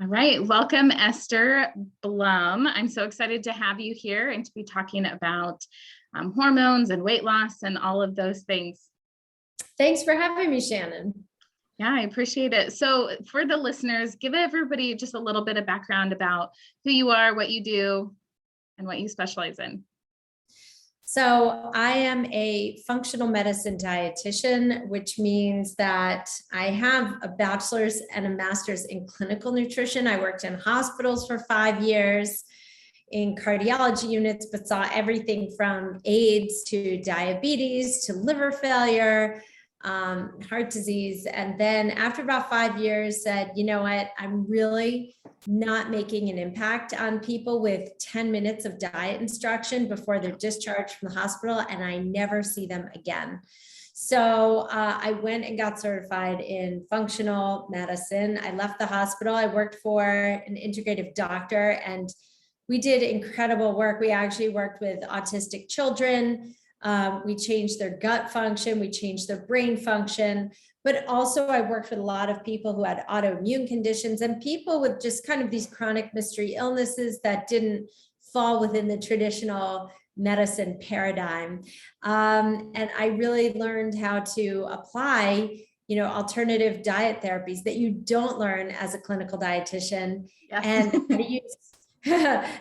All right. Welcome, Esther Blum. I'm so excited to have you here and to be talking about hormones and weight loss and all of those things. Thanks for having me, Shannon. Yeah, I appreciate it. So for the listeners, give everybody just a little bit of background about who you are, what you do, and what you specialize in. So I am a functional medicine dietitian, which means that I have a bachelor's and a master's in clinical nutrition. I worked in hospitals for 5 years in cardiology units, but saw everything from AIDS to diabetes to liver failure, heart disease. And then after about 5 years said, you know what, I'm really not making an impact on people with 10 minutes of diet instruction before they're discharged from the hospital, and I never see them again. So I went and got certified in functional medicine. I left the hospital. I worked for an integrative doctor, and we did incredible work. We actually worked with autistic children. We changed their gut function. We changed their brain function. But also I worked with a lot of people who had autoimmune conditions and people with just kind of these chronic mystery illnesses that didn't fall within the traditional medicine paradigm. And I really learned how to apply, alternative diet therapies that you don't learn as a clinical dietitian, yeah. And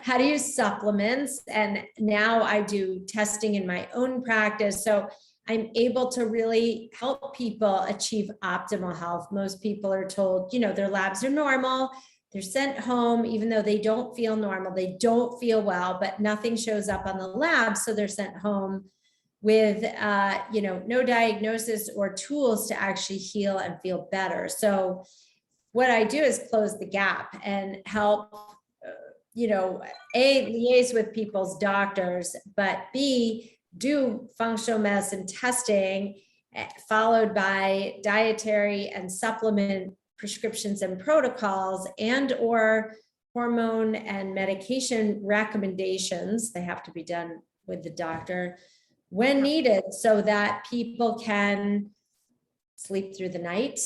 how to use supplements. And now I do testing in my own practice. So I'm able to really help people achieve optimal health. Most people are told, their labs are normal. They're sent home, even though they don't feel normal. They don't feel well, but nothing shows up on the lab. So they're sent home with, no diagnosis or tools to actually heal and feel better. So what I do is close the gap and help, A, liaise with people's doctors, but B, do functional medicine testing followed by dietary and supplement prescriptions and protocols and or hormone and medication recommendations. They have to be done with the doctor when needed so that people can sleep through the night,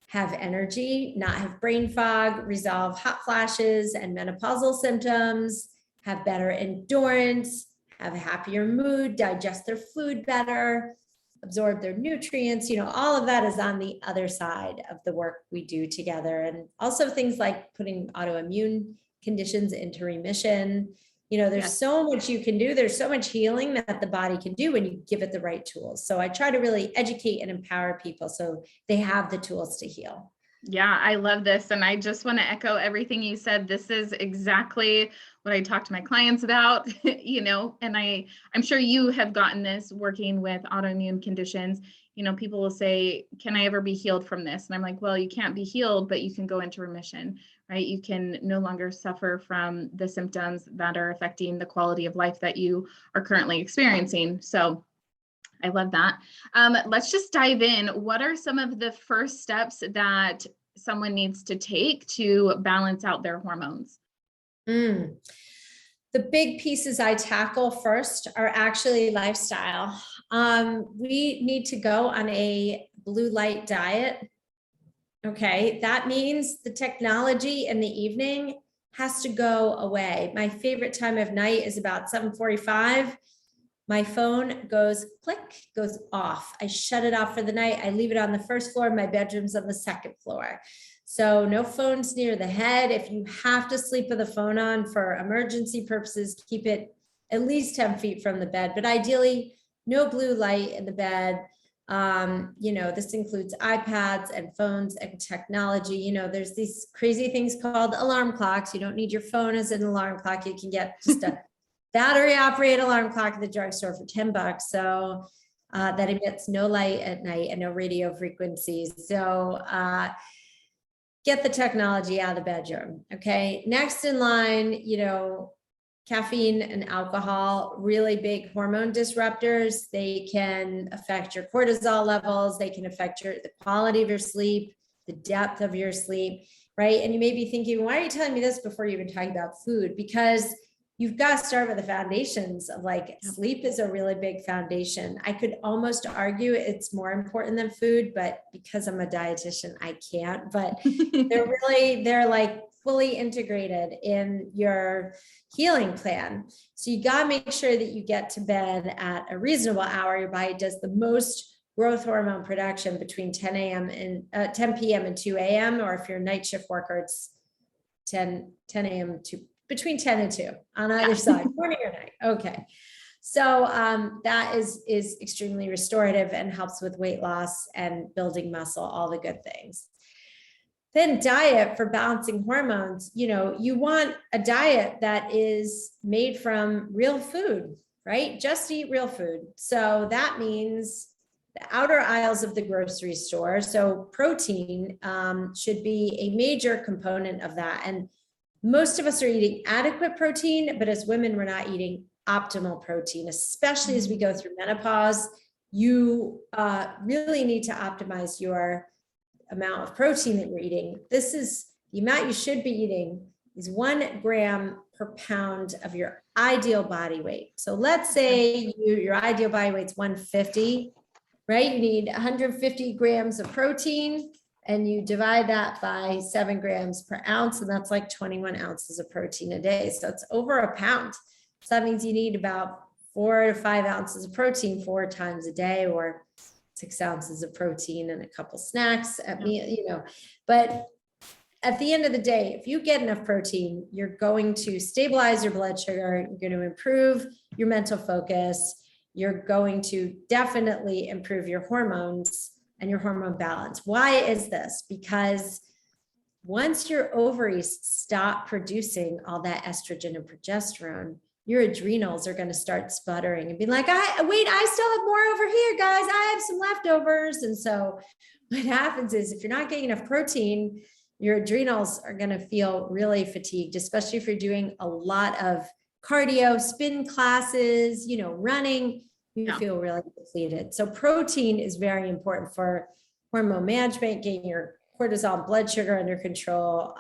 have energy, not have brain fog, resolve hot flashes and menopausal symptoms, have better endurance, have a happier mood, digest their food better, absorb their nutrients, all of that is on the other side of the work we do together. And also things like putting autoimmune conditions into remission. There's so much you can do. There's so much healing that the body can do when you give it the right tools. So I try to really educate and empower people so they have the tools to heal. Yeah, I love this. And I just want to echo everything you said. This is exactly what I talk to my clients about, and I'm sure you have gotten this working with autoimmune conditions. People will say, can I ever be healed from this? And I'm like, well, you can't be healed, but you can go into remission, right? You can no longer suffer from the symptoms that are affecting the quality of life that you are currently experiencing. So I love that. Let's just dive in. What are some of the first steps that someone needs to take to balance out their hormones? The big pieces I tackle first are actually lifestyle. We need to go on a blue light diet. Okay, that means the technology in the evening has to go away. My favorite time of night is about 7:45. My phone goes click, goes off. I shut it off for the night. I leave it on the first floor. My bedroom's on the second floor. So no phones near the head. If you have to sleep with a phone on for emergency purposes, keep it at least 10 feet from the bed, but ideally no blue light in the bed. This includes iPads and phones and technology. There's these crazy things called alarm clocks. You don't need your phone as an alarm clock. You can get just a battery operated alarm clock at the drugstore for $10. So that emits no light at night and no radio frequencies. So get the technology out of the bedroom. Okay. Next in line, caffeine and alcohol, really big hormone disruptors. They can affect your cortisol levels. They can affect the quality of your sleep, the depth of your sleep, right? And you may be thinking, why are you telling me this before you even talk about food? Because you've got to start with the foundations of like sleep is a really big foundation. I could almost argue it's more important than food, but because I'm a dietitian, I can't, but they're like fully integrated in your healing plan. So you got to make sure that you get to bed at a reasonable hour. Your body does the most growth hormone production between 10 p.m. and 2 a.m. Or if you're a night shift worker, it's 10 a.m. to between 10 and 2 on either side, morning or night. Okay. So that is extremely restorative and helps with weight loss and building muscle, all the good things. Then diet for balancing hormones, you want a diet that is made from real food, right? Just eat real food. So that means the outer aisles of the grocery store. So protein should be a major component of that. And most of us are eating adequate protein, but as women, we're not eating optimal protein, especially as we go through menopause. You really need to optimize your amount of protein that you're eating. This is the amount you should be eating is 1 gram per pound of your ideal body weight. So let's say your ideal body weight's 150, right? You need 150 grams of protein, and you divide that by 7 grams per ounce, and that's like 21 ounces of protein a day. So it's over a pound. So that means you need about 4 to 5 ounces of protein 4 times a day, or 6 ounces of protein and a couple snacks at me, but at the end of the day, if you get enough protein, you're going to stabilize your blood sugar. You're going to improve your mental focus. You're going to definitely improve your hormones and your hormone balance. Why is this? Because once your ovaries stop producing all that estrogen and progesterone, your adrenals are going to start sputtering and be like, I still have more over here, guys. I have some leftovers. And so what happens is if you're not getting enough protein, your adrenals are going to feel really fatigued, especially if you're doing a lot of cardio, spin classes, running. You feel really depleted. So protein is very important for hormone management, getting your cortisol and blood sugar under control,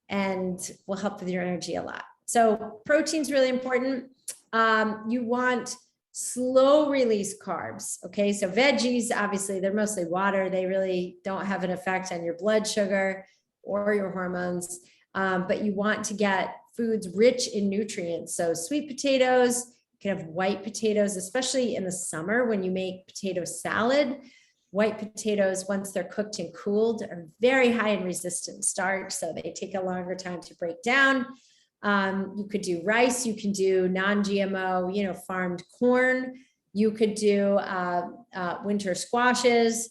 and will help with your energy a lot. So protein's really important. You want slow release carbs. Okay. So veggies, obviously they're mostly water. They really don't have an effect on your blood sugar or your hormones. But you want to get foods rich in nutrients. So sweet potatoes, you can have white potatoes, especially in the summer when you make potato salad. White potatoes, once they're cooked and cooled, are very high in resistant starch, so they take a longer time to break down. You could do rice, you can do non-GMO, farmed corn. You could do winter squashes,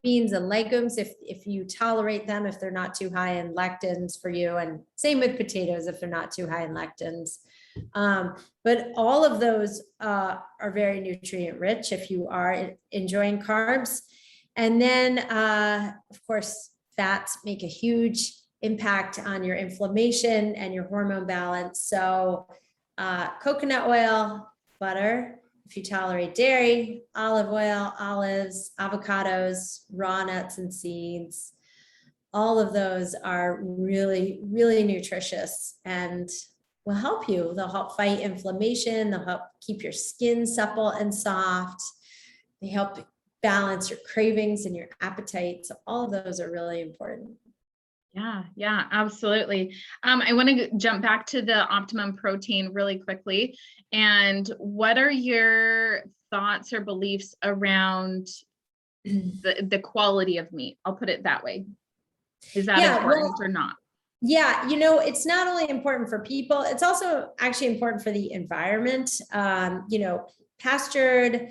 beans and legumes if you tolerate them, if they're not too high in lectins for you, and same with potatoes if they're not too high in lectins. But all of those are very nutrient rich if you are enjoying carbs. And then, of course, fats make a huge impact on your inflammation and your hormone balance. So coconut oil, butter, if you tolerate dairy, olive oil, olives, avocados, raw nuts and seeds, all of those are really, really nutritious and will help you. They'll help fight inflammation. They'll help keep your skin supple and soft. They help balance your cravings and your appetite. So all of those are really important. Yeah, absolutely. I want to jump back to the optimum protein really quickly. And what are your thoughts or beliefs around the quality of meat? I'll put it that way. Is that important or not? Yeah, it's not only important for people, it's also actually important for the environment. Pastured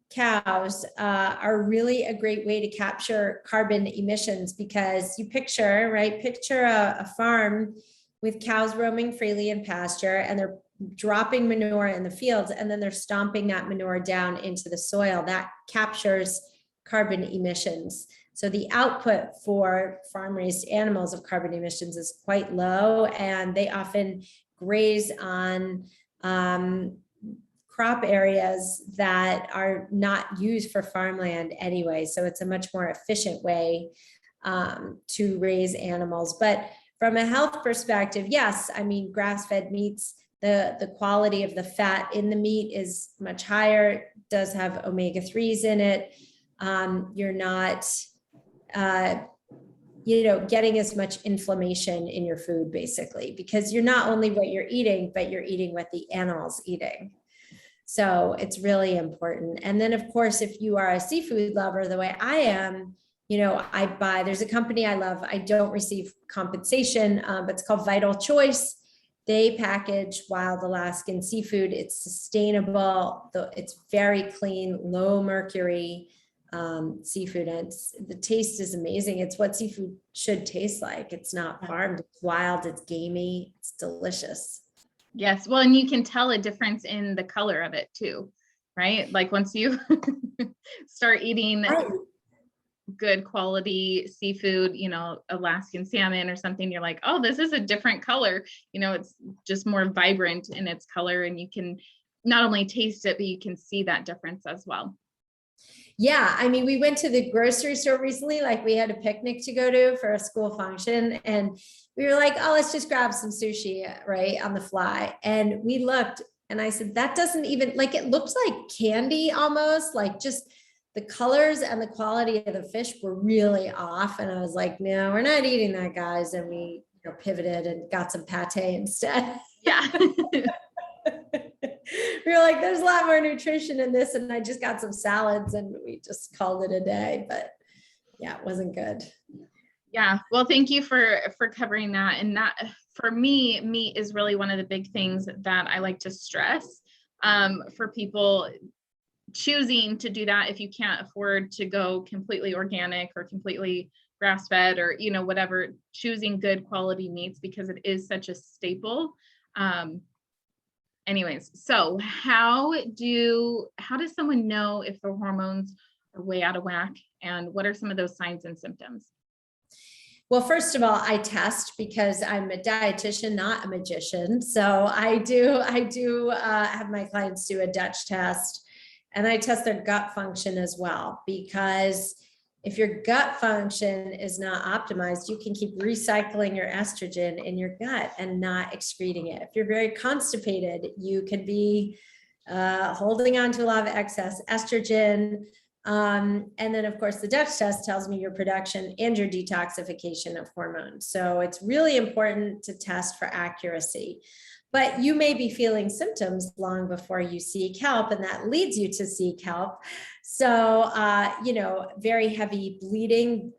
cows are really a great way to capture carbon emissions, because you picture a farm with cows roaming freely in pasture, and they're dropping manure in the fields, and then they're stomping that manure down into the soil. That captures carbon emissions. So the output for farm-raised animals of carbon emissions is quite low, and they often graze on crop areas that are not used for farmland anyway. So it's a much more efficient way to raise animals. But from a health perspective, yes, I mean, grass-fed meats, the quality of the fat in the meat is much higher, does have omega-3s in it. You're not, getting as much inflammation in your food, basically, because you're not only what you're eating, but you're eating what the animal's eating. So it's really important. And then, of course, if you are a seafood lover, the way I am, there's a company I love. I don't receive compensation, but it's called Vital Choice. They package wild Alaskan seafood. It's sustainable. It's very clean, low mercury seafood. And the taste is amazing. It's what seafood should taste like. It's not farmed, it's wild, it's gamey, it's delicious. Yes. Well, and you can tell a difference in the color of it too, right? Like once you start eating good quality seafood, Alaskan salmon or something, you're like, oh, this is a different color. It's just more vibrant in its color, and you can not only taste it, but you can see that difference as well. Yeah, I mean, we went to the grocery store recently, like we had a picnic to go to for a school function, and we were like, oh, let's just grab some sushi, right, on the fly. And we looked, and I said, that doesn't even, like, it looks like candy almost, like just the colors and the quality of the fish were really off. And I was like, no, we're not eating that, guys. And we pivoted and got some pate instead. Yeah. We were like, there's a lot more nutrition in this. And I just got some salads and we just called it a day. But yeah, it wasn't good. Yeah. Well, thank you for covering that. And that, for me, meat is really one of the big things that I like to stress for people choosing to do that. If you can't afford to go completely organic or completely grass-fed or, whatever, choosing good quality meats, because it is such a staple. Anyways, so how does someone know if their hormones are way out of whack, and what are some of those signs and symptoms? Well, first of all, I test because I'm a dietitian, not a magician. So I do have my clients do a Dutch test, and I test their gut function as well, because if your gut function is not optimized, you can keep recycling your estrogen in your gut and not excreting it. If you're very constipated, you could be holding on to a lot of excess estrogen. And then, of course, the Dutch test tells me your production and your detoxification of hormones. So it's really important to test for accuracy. But you may be feeling symptoms long before you seek help, and that leads you to seek help. So, very heavy bleeding,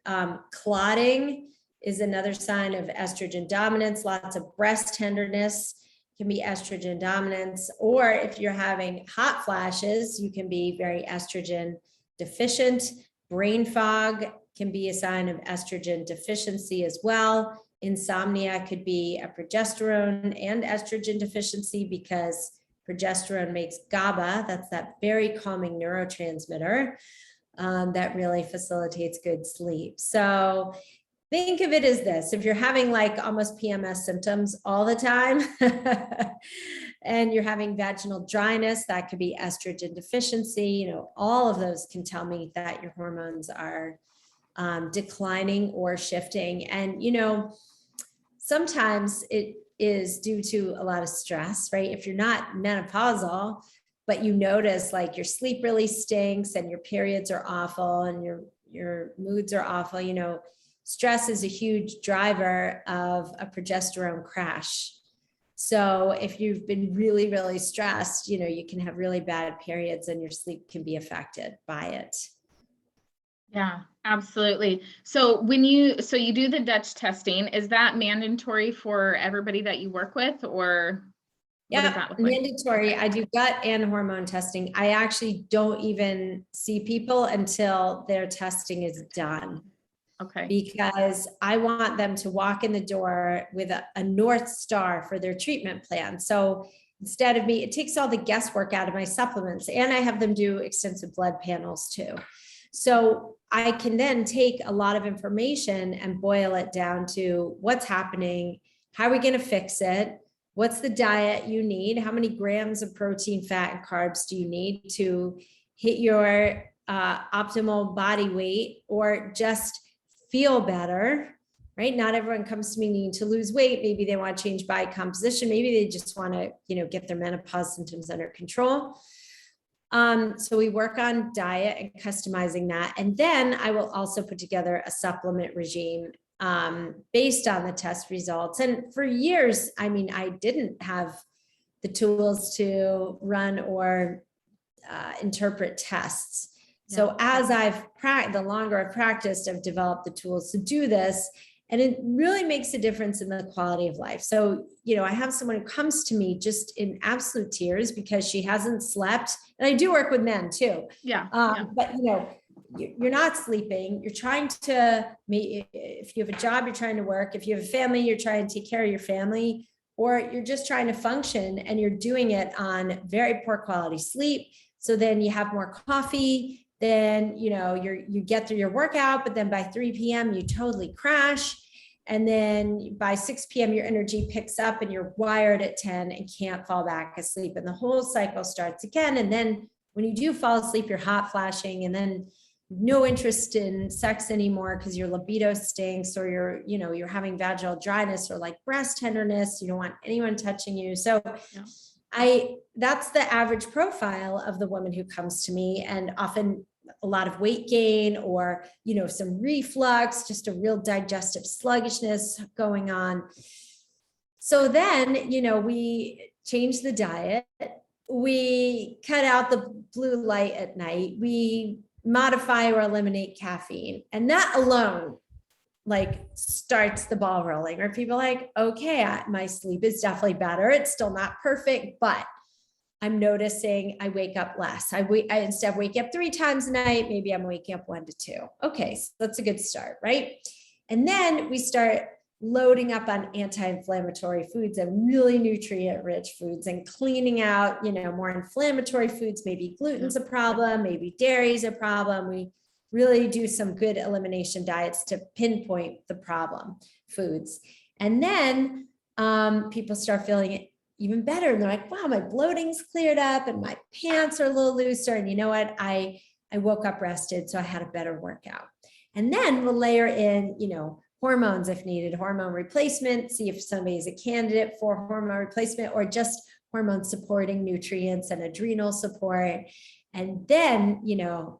clotting is another sign of estrogen dominance. Lots of breast tenderness can be estrogen dominance. Or if you're having hot flashes, you can be very estrogen deficient. Brain fog can be a sign of estrogen deficiency as well. Insomnia could be a progesterone and estrogen deficiency, because progesterone makes GABA, that's that very calming neurotransmitter that really facilitates good sleep. So think of it as this: if you're having like almost PMS symptoms all the time and you're having vaginal dryness, that could be estrogen deficiency. All of those can tell me that your hormones are declining or shifting. And, sometimes it is due to a lot of stress, right? If you're not menopausal, but you notice like your sleep really stinks and your periods are awful and your moods are awful, stress is a huge driver of a progesterone crash. So if you've been really, really stressed, you can have really bad periods and your sleep can be affected by it. Yeah, absolutely. So you do the Dutch testing, is that mandatory for everybody that you work with, or what does that look like? Mandatory. I do gut and hormone testing. I actually don't even see people until their testing is done. Okay. Because I want them to walk in the door with a North Star for their treatment plan. So instead of it takes all the guesswork out of my supplements, and I have them do extensive blood panels too. So I can then take a lot of information and boil it down to what's happening, how are we going to fix it, what's the diet you need, how many grams of protein, fat, and carbs do you need to hit your optimal body weight or just feel better, right? Not everyone comes to me needing to lose weight. Maybe they want to change body composition. Maybe they just want to, get their menopause symptoms under control. So we work on diet and customizing that. And then I will also put together a supplement regime based on the test results. And for years, I didn't have the tools to run or interpret tests. So as the longer I've practiced, I've developed the tools to do this. And it really makes a difference in the quality of life. So, I have someone who comes to me just in absolute tears because she hasn't slept. And I do work with men too. But, you're not sleeping. You're trying to, if you have a job, you're trying to work. If you have a family, you're trying to take care of your family, or you're just trying to function and you're doing it on very poor quality sleep. So then you have more coffee, then, you get through your workout, but then by 3 p.m. you totally crash. And then by 6 p.m. your energy picks up and you're wired at 10 and can't fall back asleep. And the whole cycle starts again. And then when you do fall asleep, you're hot flashing and then no interest in sex anymore because your libido stinks, or you're having vaginal dryness or like breast tenderness. You don't want anyone touching you. So that's the average profile of the woman who comes to me, and often a lot of weight gain or, some reflux, just a real digestive sluggishness going on. So then, we change the diet, we cut out the blue light at night, we modify or eliminate caffeine. And that alone starts the ball rolling, where people are like, okay, my sleep is definitely better. It's still not perfect, but I'm noticing I wake up less. Instead of waking up 3 times a night, maybe I'm waking up 1 to 2. Okay, so that's a good start, right? And then we start loading up on anti-inflammatory foods and really nutrient-rich foods and cleaning out, more inflammatory foods. Maybe gluten's a problem, maybe dairy's a problem. We really do some good elimination diets to pinpoint the problem foods. And then people start feeling it even better. And they're like, wow, my bloating's cleared up and my pants are a little looser. And you know what? I woke up rested, so I had a better workout. And then we'll layer in, hormones if needed, hormone replacement, see if somebody is a candidate for hormone replacement or just hormone supporting nutrients and adrenal support. And then,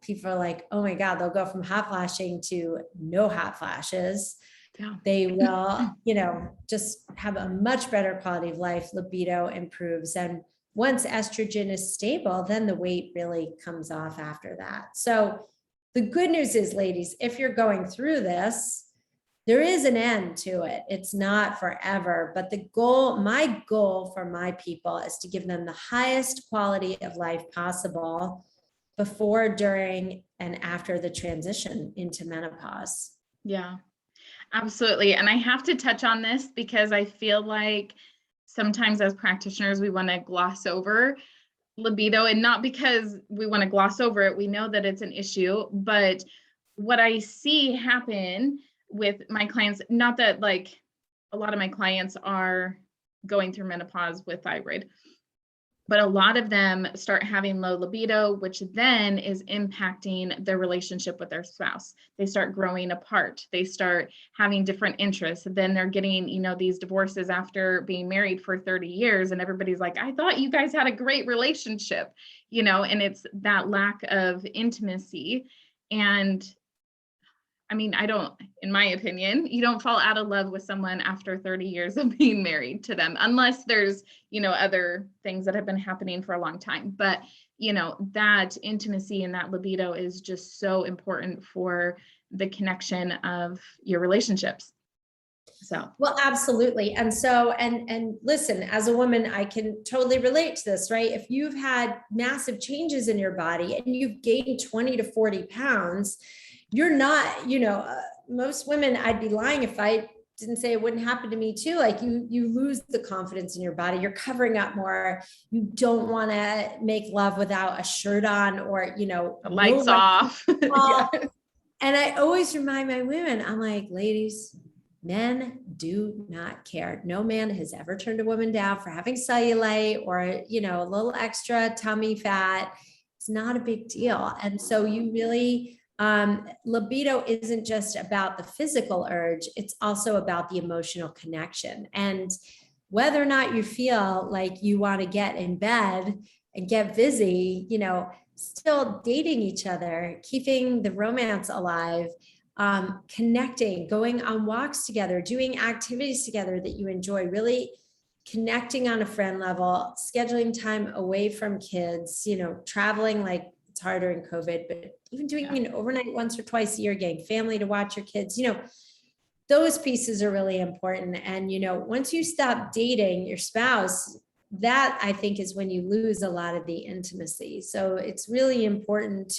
people are like, oh my God, they'll go from hot flashing to no hot flashes. Yeah. They will, just have a much better quality of life. Libido improves. And once estrogen is stable, then the weight really comes off after that. So the good news is, ladies, if you're going through this, there is an end to it. It's not forever, but my goal for my people is to give them the highest quality of life possible before, during, and after the transition into menopause. Yeah. Absolutely. And I have to touch on this because I feel like sometimes as practitioners, we want to gloss over libido, and not because we want to gloss over it. We know that it's an issue, but what I see happen with my clients, not that a lot of my clients are going through menopause with thyroid, but a lot of them start having low libido, which then is impacting their relationship with their spouse. They start growing apart. They start having different interests. Then they're getting, these divorces after being married for 30 years. And everybody's like, I thought you guys had a great relationship, and it's that lack of intimacy. And in my opinion, you don't fall out of love with someone after 30 years of being married to them, unless there's, other things that have been happening for a long time. But, that intimacy and that libido is just so important for the connection of your relationships. So, well, absolutely. And so, and listen, as a woman, I can totally relate to this, right? If you've had massive changes in your body and you've gained 20 to 40 pounds, you're not, most women, I'd be lying if I didn't say it wouldn't happen to me too. Like you lose the confidence in your body. You're covering up more. You don't want to make love without a shirt on, or, the lights off. Yeah. And I always remind my women, I'm like, ladies, men do not care. No man has ever turned a woman down for having cellulite or, a little extra tummy fat. It's not a big deal. And so you really, libido isn't just about the physical urge, it's also about the emotional connection. And whether or not you feel like you want to get in bed and get busy, still dating each other, keeping the romance alive, connecting, going on walks together, doing activities together that you enjoy, really connecting on a friend level, scheduling time away from kids, traveling, like it's harder in COVID, but even doing an overnight once or twice a year, getting family to watch your kids, those pieces are really important. And, once you stop dating your spouse, that I think is when you lose a lot of the intimacy. So it's really important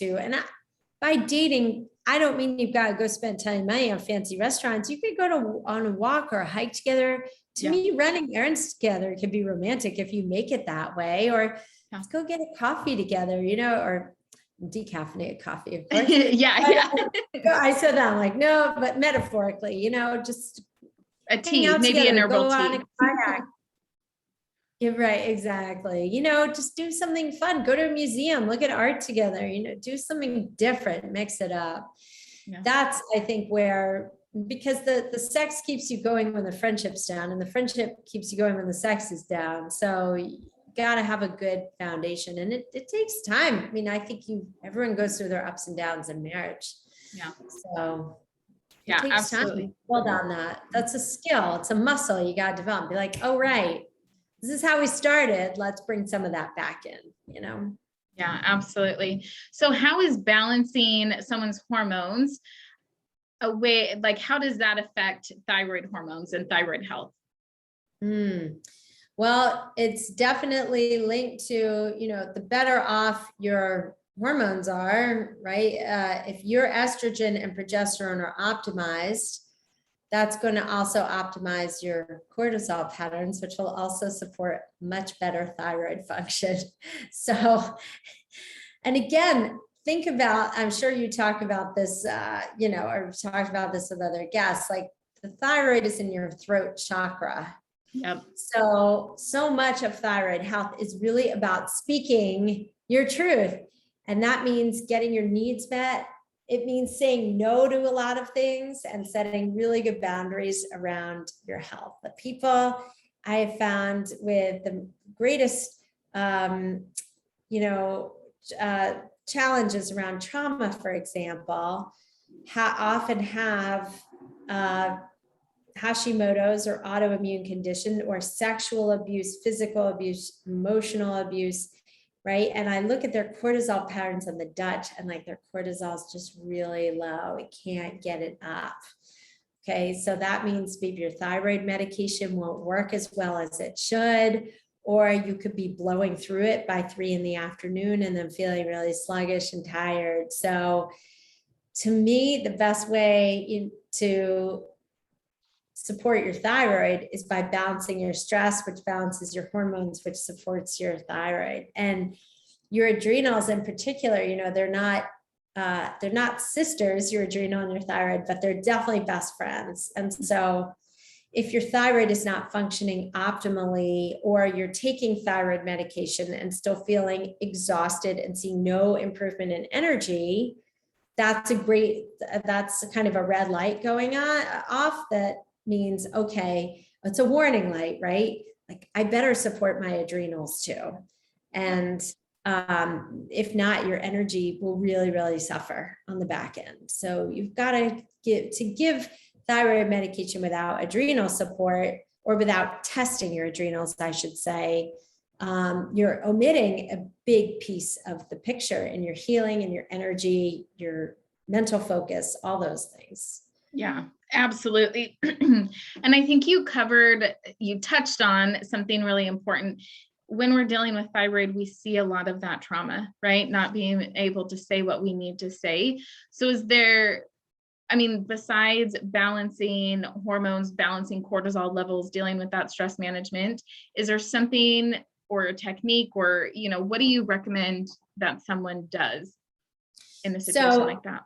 by dating, I don't mean you've got to go spend time and money on fancy restaurants. You could go on a walk or a hike together. To me, running errands together can be romantic if you make it that way, or let's go get a coffee together, or decaffeinated coffee, of course. I said that, I'm like, no, but metaphorically, just a tea, maybe an herbal tea. Yeah, right, exactly. Just do something fun. Go to a museum, look at art together, do something different, mix it up. Yeah. That's, I think, where, because the sex keeps you going when the friendship's down, and the friendship keeps you going when the sex is down. So you got to have a good foundation, and it takes time. I mean, I think everyone goes through their ups and downs in marriage. Yeah. So it takes absolutely time to build on that. That's a skill. It's a muscle you got to develop. Be like, oh, right, this is how we started. Let's bring some of that back in, Yeah, absolutely. So how is balancing someone's hormones a way, like, how does that affect thyroid hormones and thyroid health? Well, it's definitely linked to, the better off your hormones are, right? If your estrogen and progesterone are optimized, that's going to also optimize your cortisol patterns, which will also support much better thyroid function. So, and again, think about, I'm sure you talk about this, or talked about this with other guests, like the thyroid is in your throat chakra. Yep. So much of thyroid health is really about speaking your truth. And that means getting your needs met. It means saying no to a lot of things and setting really good boundaries around your health. The people I have found with the greatest, challenges around trauma, for example, often have Hashimoto's or autoimmune condition, or sexual abuse, physical abuse, emotional abuse, right? And I look at their cortisol patterns on the Dutch, and like their cortisol is just really low. It can't get it up. Okay, so that means maybe your thyroid medication won't work as well as it should, or you could be blowing through it by 3 p.m. and then feeling really sluggish and tired. So to me, the best way to support your thyroid is by balancing your stress, which balances your hormones, which supports your thyroid. And your adrenals in particular, they're not sisters, your adrenal and your thyroid, but they're definitely best friends. And so if your thyroid is not functioning optimally, or you're taking thyroid medication and still feeling exhausted and seeing no improvement in energy, that's kind of a red light going off that means, okay, it's a warning light, right? Like, I better support my adrenals too. And if not, your energy will really, really suffer on the back end. So you've got to give thyroid medication without adrenal support, or without testing your adrenals, I should say, you're omitting a big piece of the picture in your healing and your energy, your mental focus, all those things. Yeah, absolutely. And I think you touched on something really important. When we're dealing with thyroid, we see a lot of that trauma, right? Not being able to say what we need to say. So besides balancing hormones, balancing cortisol levels, dealing with that stress management, is there something or a technique, or, what do you recommend that someone does in a situation like that?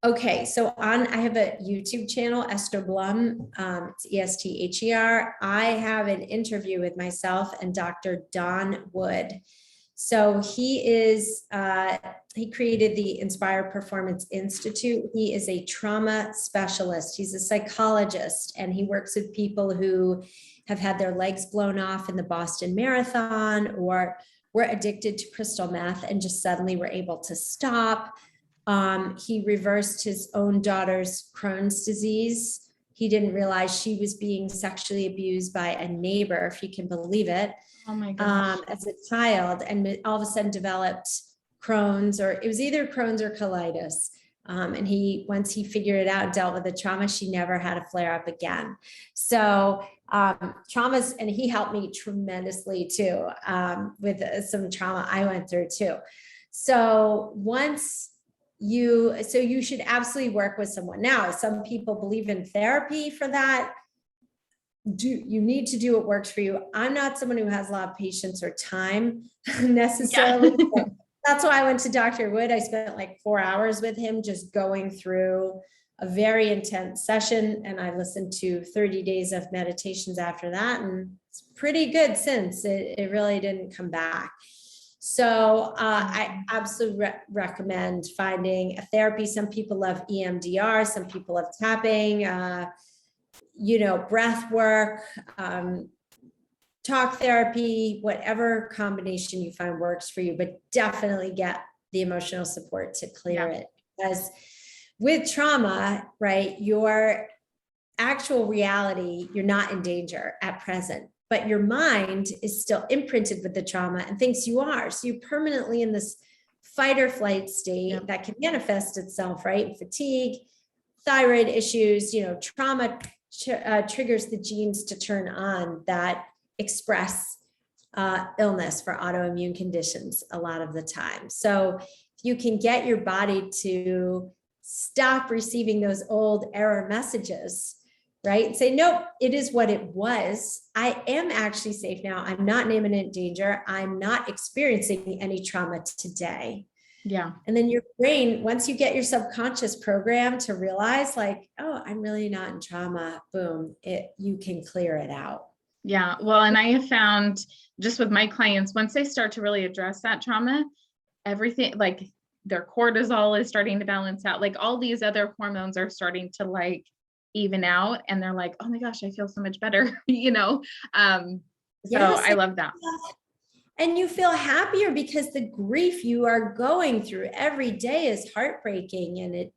Okay, so I have a YouTube channel, Esther Blum, it's ESTHER. I have an interview with myself and Dr. Dawn Wood. So he created the Inspire Performance Institute. He is a trauma specialist. He's a psychologist, and he works with people who have had their legs blown off in the Boston Marathon, or were addicted to crystal meth and just suddenly were able to stop. He reversed his own daughter's Crohn's disease. He didn't realize she was being sexually abused by a neighbor, if you can believe it. Oh my gosh. As a child, and all of a sudden developed Crohn's, or it was either Crohn's or colitis. And once he figured it out and dealt with the trauma, she never had a flare up again. So traumas, and he helped me tremendously too, with some trauma I went through too. So you should absolutely work with someone. Now, some people believe in therapy for that. You need to do what works for you. I'm not someone who has a lot of patience or time necessarily. Yeah. That's why I went to Dr. Wood. I spent like 4 hours with him, just going through a very intense session. And I listened to 30 days of meditations after that. And it's pretty good since it really didn't come back. So I absolutely recommend finding a therapy. Some people love EMDR, some people love tapping, breath work, talk therapy, whatever combination you find works for you, but definitely get the emotional support to clear it. Because with trauma, right, your actual reality, you're not in danger at present, but your mind is still imprinted with the trauma and thinks you are. So you're permanently in this fight or flight state that can manifest itself, right? Fatigue, thyroid issues, trauma triggers the genes to turn on that express illness for autoimmune conditions a lot of the time. So if you can get your body to stop receiving those old error messages, right? And say, nope, it is what it was. I am actually safe now. I'm not in imminent danger. I'm not experiencing any trauma today. Yeah. And then your brain, once you get your subconscious program to realize like, oh, I'm really not in trauma, boom, you can clear it out. Yeah. Well, and I have found just with my clients, once they start to really address that trauma, everything, like their cortisol is starting to balance out, like all these other hormones are starting to like even out, and they're like, oh my gosh, I feel so much better, So I love that. And you feel happier because the grief you are going through every day is heartbreaking, and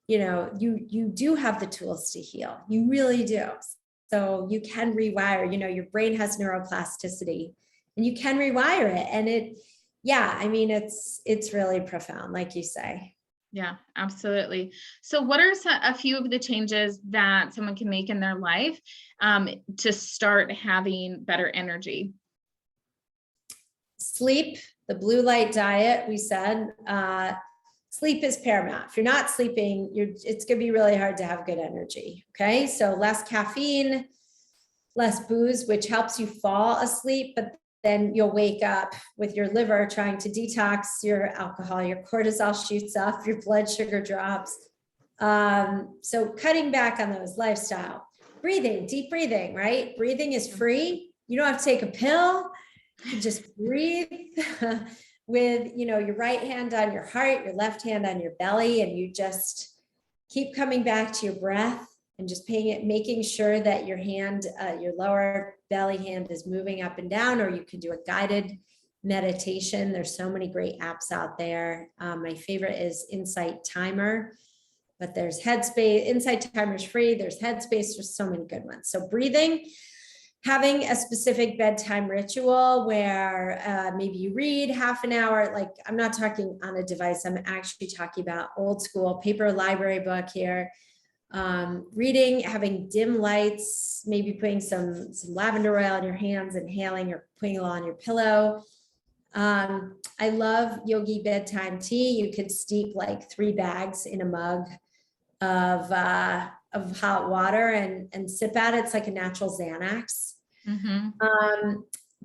you do have the tools to heal. You really do. So you can rewire, your brain has neuroplasticity, and you can rewire it. And it's really profound, like you say. Yeah, absolutely. So what are a few of the changes that someone can make in their life to start having better energy? Sleep, the blue light diet, we said, sleep is paramount. If you're not sleeping, it's going to be really hard to have good energy. Okay. So less caffeine, less booze, which helps you fall asleep, but then you'll wake up with your liver trying to detox your alcohol, your cortisol shoots up, your blood sugar drops. So cutting back on those lifestyle. Breathing, deep breathing, right? Breathing is free. You don't have to take a pill. You just breathe with, your right hand on your heart, your left hand on your belly, and you just keep coming back to your breath and just making sure that your hand, your lower belly hand is moving up and down, or you can do a guided meditation. There's so many great apps out there. My favorite is Insight Timer, but there's Headspace. Insight Timer is free. There's Headspace. There's so many good ones. So breathing, having a specific bedtime ritual where maybe you read half an hour. Like, I'm not talking on a device. I'm actually talking about old school paper library book here. Reading, having dim lights, maybe putting some lavender oil on your hands, inhaling, or putting it on your pillow. I love Yogi bedtime tea. You could steep like 3 bags in a mug of hot water and sip at it. It's like a natural Xanax. Mm-hmm.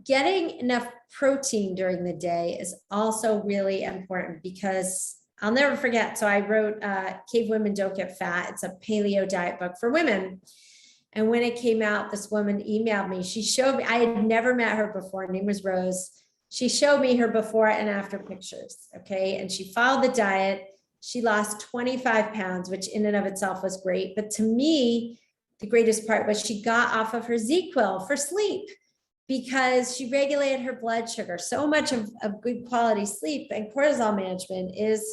Getting enough protein during the day is also really important, because I'll never forget. So I wrote Cavewomen Don't Get Fat. It's a paleo diet book for women. And when it came out, this woman emailed me. She showed me, I had never met her before. Her name was Rose. She showed me her before and after pictures. Okay. And she followed the diet. She lost 25 pounds, which in and of itself was great. But to me, the greatest part was she got off of her Z-Quil for sleep because she regulated her blood sugar. So much of good quality sleep and cortisol management is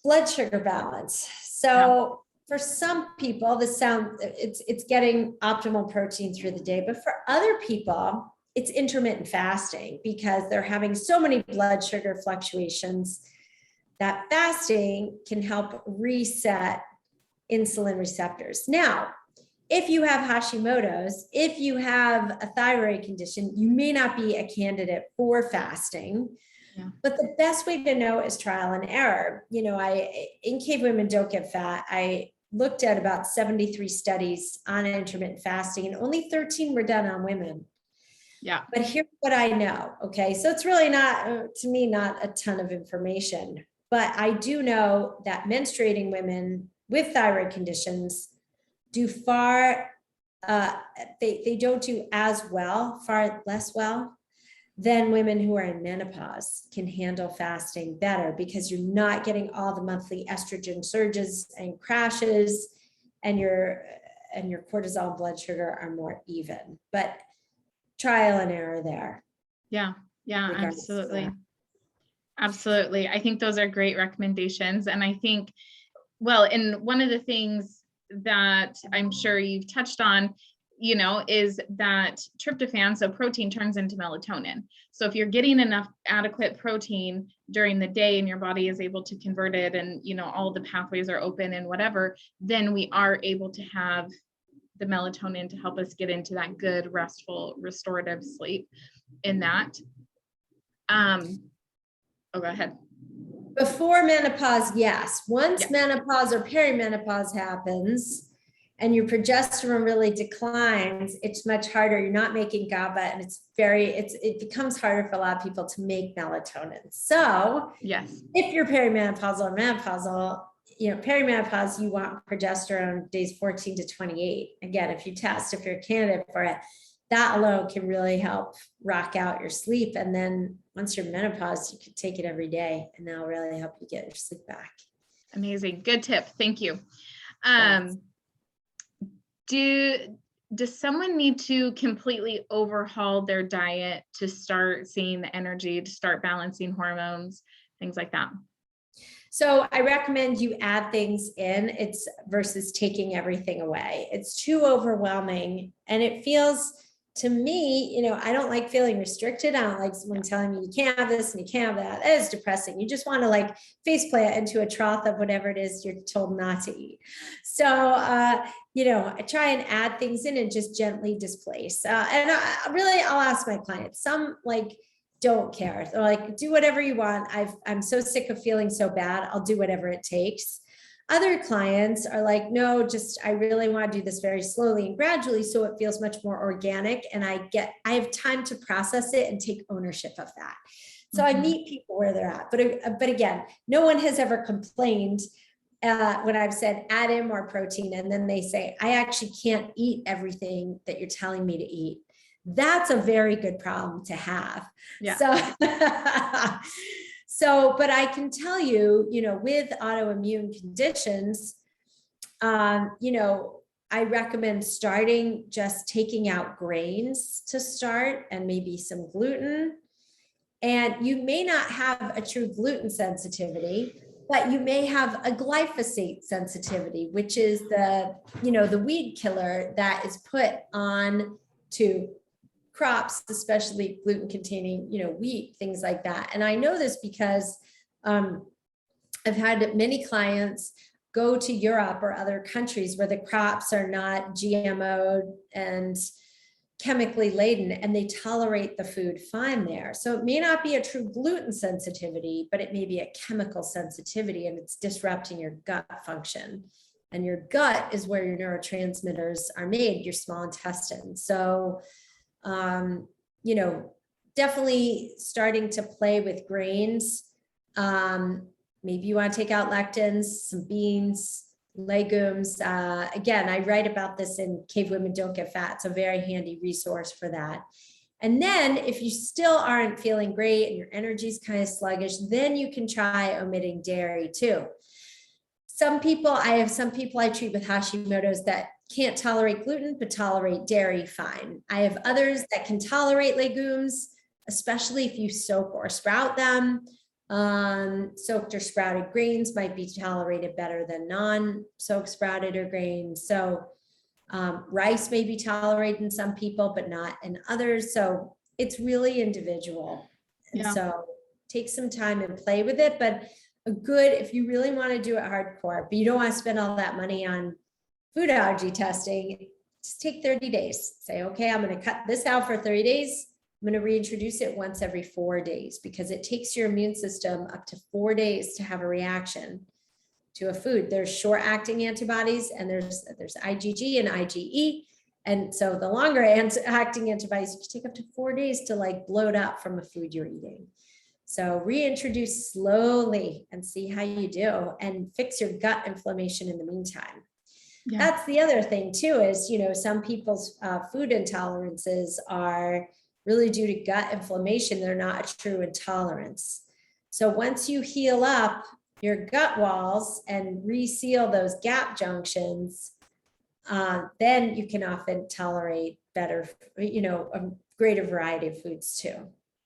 blood sugar balance. So for some people, it's getting optimal protein through the day, but for other people, it's intermittent fasting because they're having so many blood sugar fluctuations that fasting can help reset insulin receptors. Now, if you have Hashimoto's, if you have a thyroid condition, you may not be a candidate for fasting. Yeah. But the best way to know is trial and error. You know, in Cavewomen Don't Get Fat, I looked at about 73 studies on intermittent fasting, and only 13 were done on women. Yeah. But here's what I know. Okay. So it's really not, to me, not a ton of information, but I do know that menstruating women with thyroid conditions do far, they don't do as well, far less well than women who are in menopause can handle fasting better because you're not getting all the monthly estrogen surges and crashes, and your cortisol blood sugar are more even. But trial and error there. Yeah, absolutely. Absolutely. I think those are great recommendations. And I think, well, and one of the things that I'm sure you've touched on, you know, is that tryptophan, so protein, turns into melatonin. So if you're getting enough adequate protein during the day and your body is able to convert it and, you know, all the pathways are open and whatever, then we are able to have the melatonin to help us get into that good, restful, restorative sleep in that. Go ahead. Before menopause, yes. Once menopause or perimenopause happens and your progesterone really declines, it's much harder. You're not making GABA, and it becomes harder for a lot of people to make melatonin. So yes, if you're perimenopausal or menopausal, you know, perimenopause, you want progesterone days 14 to 28. Again, if you're a candidate for it, that alone can really help rock out your sleep. And then once you're menopause, you can take it every day, and that'll really help you get your sleep back. Amazing. Good tip. Thank you. Does someone need to completely overhaul their diet to start seeing the energy, to start balancing hormones, things like that? So I recommend you add things in, it's versus taking everything away. It's too overwhelming, and it feels, to me, you know, I don't like feeling restricted. I don't like someone telling me you can't have this and you can't have that. That is depressing. You just want to like face plant into a trough of whatever it is you're told not to eat. So, you know, I try and add things in and just gently displace. And I'll ask my clients, some like don't care. They're like, do whatever you want. I'm so sick of feeling so bad. I'll do whatever it takes. Other clients are like, no, I really want to do this very slowly and gradually, so it feels much more organic, and I have time to process it and take ownership of that. So I meet people where they're at. But again, no one has ever complained when I've said add in more protein, and then they say, I actually can't eat everything that you're telling me to eat. That's a very good problem to have. Yeah. So, but I can tell you, you know, with autoimmune conditions, you know, I recommend starting just taking out grains to start, and maybe some gluten. And you may not have a true gluten sensitivity, but you may have a glyphosate sensitivity, which is the weed killer that is put on to crops, especially gluten containing, you know, wheat, things like that. And I know this because I've had many clients go to Europe or other countries where the crops are not GMO and chemically laden, and they tolerate the food fine there. So it may not be a true gluten sensitivity, but it may be a chemical sensitivity, and it's disrupting your gut function. And your gut is where your neurotransmitters are made, your small intestine. So you know, definitely starting to play with grains. Maybe you want to take out lectins, some beans, legumes. Again, I write about this in Cavewomen Don't Get Fat. It's a very handy resource for that. And then if you still aren't feeling great and your energy is kind of sluggish, then you can try omitting dairy too. I have some people I treat with Hashimoto's that can't tolerate gluten, but tolerate dairy fine. I have others that can tolerate legumes, especially if you soak or sprout them. Soaked or sprouted grains might be tolerated better than non-soaked, sprouted, or grains. So rice may be tolerated in some people, but not in others. So it's really individual. And so take some time and play with it. But if you really want to do it hardcore, but you don't want to spend all that money on food allergy testing, just take 30 days. Say, okay, I'm going to cut this out for 30 days. I'm going to reintroduce it once every 4 days, because it takes your immune system up to 4 days to have a reaction to a food. There's short acting antibodies, and there's IgG and IgE. And so the longer acting antibodies can take up to 4 days to like bloat up from a food you're eating. So reintroduce slowly and see how you do, and fix your gut inflammation in the meantime. Yeah. That's the other thing too, is, some people's food intolerances are really due to gut inflammation. They're not a true intolerance. So once you heal up your gut walls and reseal those gap junctions, then you can often tolerate better, a greater variety of foods too.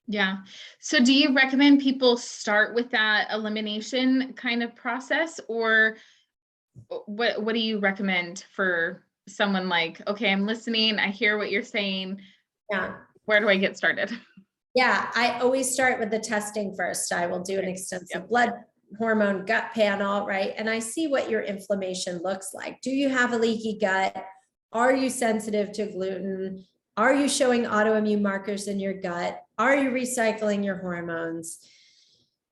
Yeah. So do you recommend people start with that elimination kind of process, or what do you recommend for someone like, okay, I'm listening, I hear what you're saying. Yeah. Where do I get started? Yeah, I always start with the testing first. I will do an extensive blood hormone gut panel, right? And I see what your inflammation looks like. Do you have a leaky gut? Are you sensitive to gluten? Are you showing autoimmune markers in your gut? Are you recycling your hormones?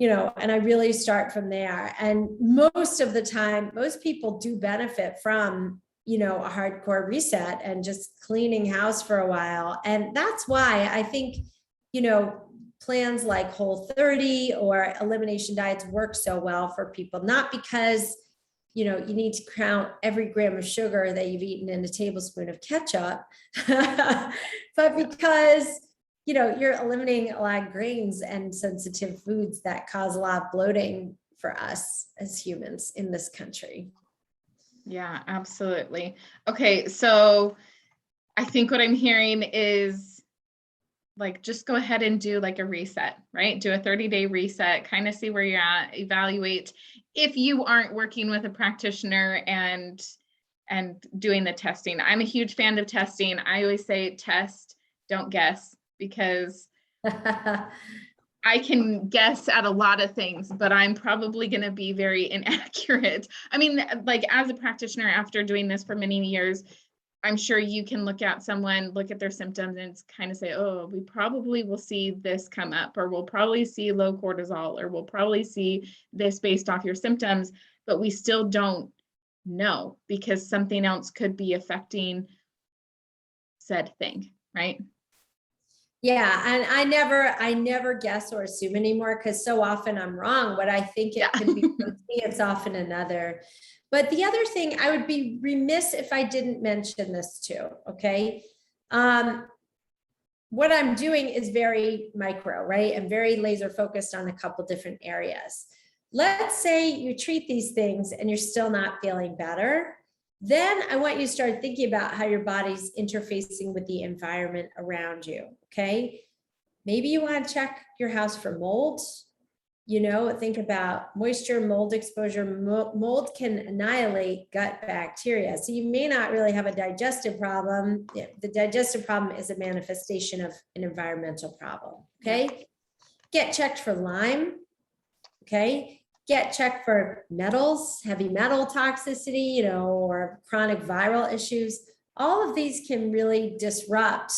And I really start from there. And most of the time, most people do benefit from, a hardcore reset and just cleaning house for a while. And that's why I think, plans like Whole30 or elimination diets work so well for people, not because, you need to count every gram of sugar that you've eaten in a tablespoon of ketchup, but because, you're eliminating a lot of grains and sensitive foods that cause a lot of bloating for us as humans in this country. Yeah, absolutely. Okay. So I think what I'm hearing is like, just go ahead and do like a reset, right? Do a 30-day reset, kind of see where you're at, evaluate. If you aren't working with a practitioner and doing the testing, I'm a huge fan of testing. I always say test, don't guess, because I can guess at a lot of things, but I'm probably going to be very inaccurate. I mean, like as a practitioner, after doing this for many years, I'm sure you can look at someone, look at their symptoms, and kind of say, oh, we probably will see this come up, or we'll probably see low cortisol, or we'll probably see this based off your symptoms, but we still don't know, because something else could be affecting said thing, right? Yeah. And I never guess or assume anymore, because so often I'm wrong. What I think it could be, it's often another. But the other thing, I would be remiss if I didn't mention this too, okay? What I'm doing is very micro, right? And very laser focused on a couple different areas. Let's say you treat these things and you're still not feeling better. Then I want you to start thinking about how your body's interfacing with the environment around you, okay? Maybe you want to check your house for mold. Think about moisture, mold exposure. Mold can annihilate gut bacteria. So you may not really have a digestive problem. The digestive problem is a manifestation of an environmental problem, okay? Get checked for Lyme, okay? Get checked for metals, heavy metal toxicity, or chronic viral issues. All of these can really disrupt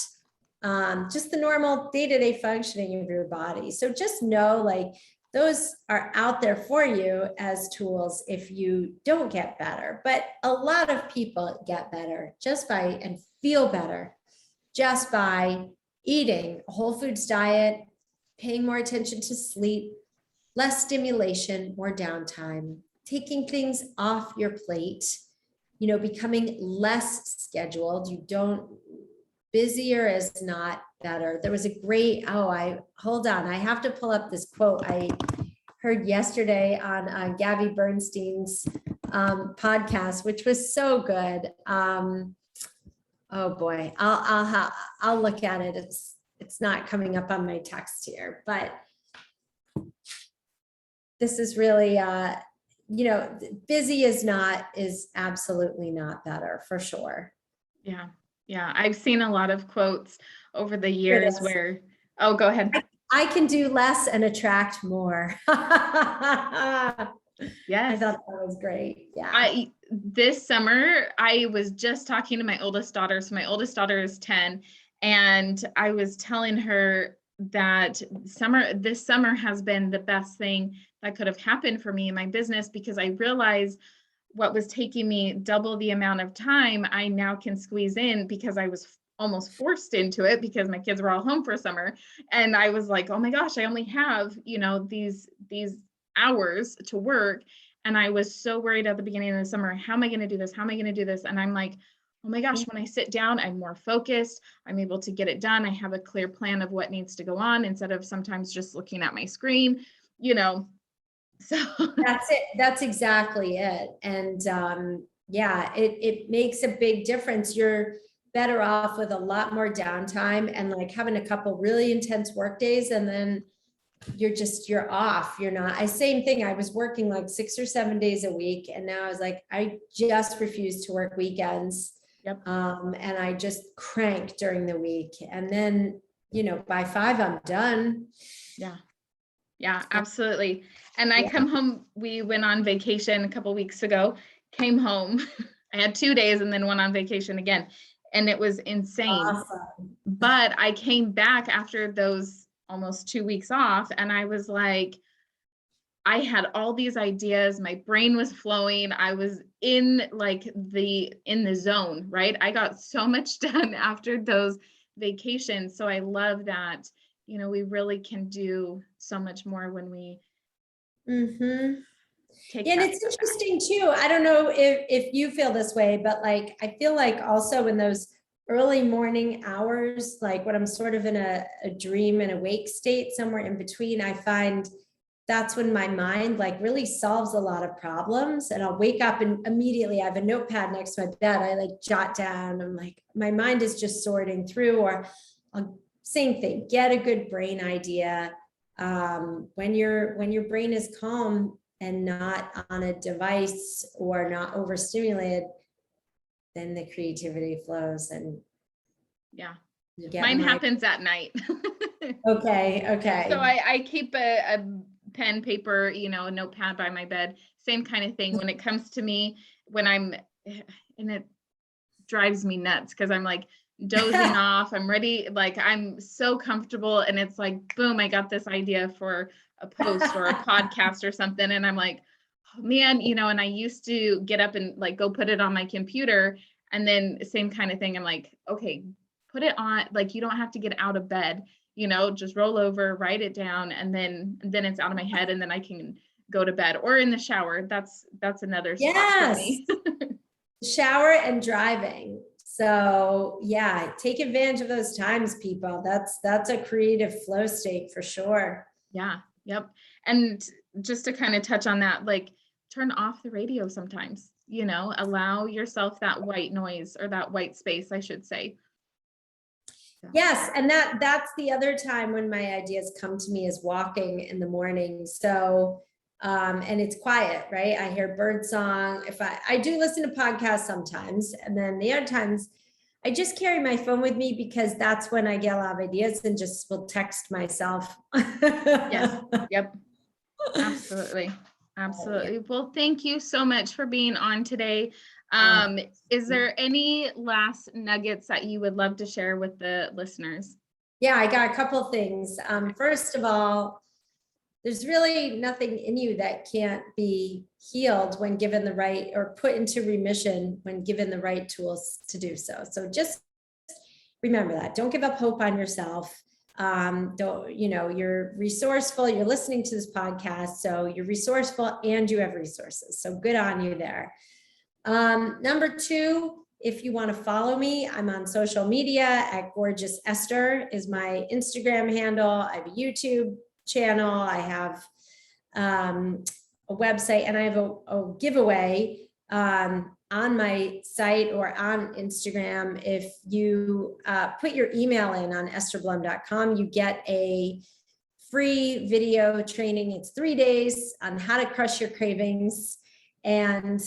just the normal day-to-day functioning of your body. So just know, like, those are out there for you as tools if you don't get better. But a lot of people get better and feel better just by eating a whole foods diet, paying more attention to sleep, less stimulation, more downtime, taking things off your plate, becoming less scheduled. You don't busier is not better. There was a great, hold on, I have to pull up this quote I heard yesterday on Gabby Bernstein's podcast, which was so good. Oh boy, I'll look at it. It's not coming up on my text here, but this is really, busy is absolutely not better, for sure. Yeah. Yeah. I've seen a lot of quotes over the years where, oh, go ahead. I can do less and attract more. Yes. I thought that was great. Yeah. This summer, I was just talking to my oldest daughter. So my oldest daughter is 10. And I was telling her that this summer has been the best thing that could have happened for me in my business, because I realized what was taking me double the amount of time, I now can squeeze in, because I was almost forced into it because my kids were all home for summer. And I was like, oh my gosh, I only have, these hours to work. And I was so worried at the beginning of the summer, how am I going to do this? How am I going to do this? And I'm like, oh my gosh, when I sit down, I'm more focused. I'm able to get it done. I have a clear plan of what needs to go on, instead of sometimes just looking at my screen, So that's it. That's exactly it. And it makes a big difference. You're better off with a lot more downtime and like having a couple really intense work days, and then you're off. You're not. Same thing. I was working like 6 or 7 days a week, and now I was like, I just refuse to work weekends. Yep. And I just crank during the week, and then by 5 I'm done. Yeah, absolutely. And I come home, we went on vacation a couple weeks ago, came home. I had 2 days and then went on vacation again. And it was insane. Awesome. But I came back after those almost 2 weeks off, and I was like, I had all these ideas. My brain was flowing. I was in the zone, right? I got so much done after those vacations. So I love that, we really can do so much more when we take and it's interesting too. I don't know if you feel this way, but like, I feel like also in those early morning hours, like when I'm sort of in a dream and awake state, somewhere in between, I find that's when my mind like really solves a lot of problems. And I'll wake up and immediately I have a notepad next to my bed. I like jot down. I'm like, my mind is just sorting through. Or same thing, get a good brain idea. When your brain is calm and not on a device or not overstimulated, then the creativity flows. And mine happens at night. Okay. So I keep a pen, paper, a notepad by my bed, same kind of thing when it comes to me, and it drives me nuts because I'm like dozing off. I'm ready. Like I'm so comfortable, and it's like, boom, I got this idea for a post or a podcast or something. And I'm like, oh, man, and I used to get up and like go put it on my computer, and then same kind of thing. I'm like, okay, put it on, like, you don't have to get out of bed, just roll over, write it down, and then it's out of my head, and then I can go to bed or in the shower. That's another spot for me. Shower and driving. So take advantage of those times, people. That's a creative flow state for sure. Yeah. Yep. And just to kind of touch on that, like turn off the radio sometimes, allow yourself that white noise, or that white space, I should say. Yes. And that's the other time when my ideas come to me, is walking in the morning. So, and it's quiet, right? I hear bird song. If I do listen to podcasts sometimes, and then the other times I just carry my phone with me, because that's when I get a lot of ideas and just will text myself. Yes. Yep. Absolutely. Well, thank you so much for being on today. Is there any last nuggets that you would love to share with the listeners? Yeah, I got a couple of things. First of all, there's really nothing in you that can't be healed when given the right, or put into remission when given the right tools to do so. So just remember that. Don't give up hope on yourself. You're resourceful. You're listening to this podcast, so you're resourceful and you have resources. So good on you there. Number two if you want to follow me, I'm on social media at Gorgeous Esther is my Instagram handle. I have a YouTube channel. I have a website, and I have a giveaway on my site or on Instagram. If you put your email in on estherblum.com, you get a free video training. It's 3 days on how to crush your cravings. And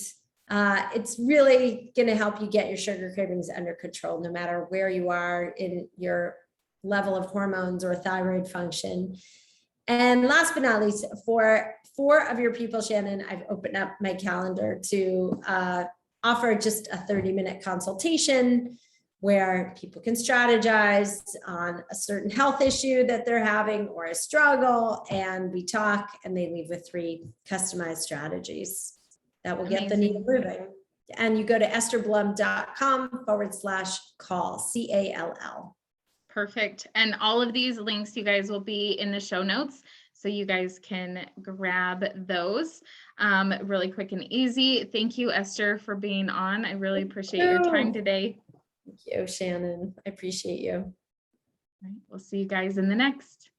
it's really going to help you get your sugar cravings under control, no matter where you are in your level of hormones or thyroid function. And last but not least, for 4 of your people, Shannon, I've opened up my calendar to offer just a 30-minute consultation where people can strategize on a certain health issue that they're having or a struggle. And we talk, and they leave with 3 customized strategies that will get the needle moving. And you go to estherblum.com/call, CALL. Perfect. And all of these links, you guys, will be in the show notes, so you guys can grab those really quick and easy. Thank you, Esther, for being on. I really appreciate your time today. Thank you, Shannon. I appreciate you. All right, we'll see you guys in the next.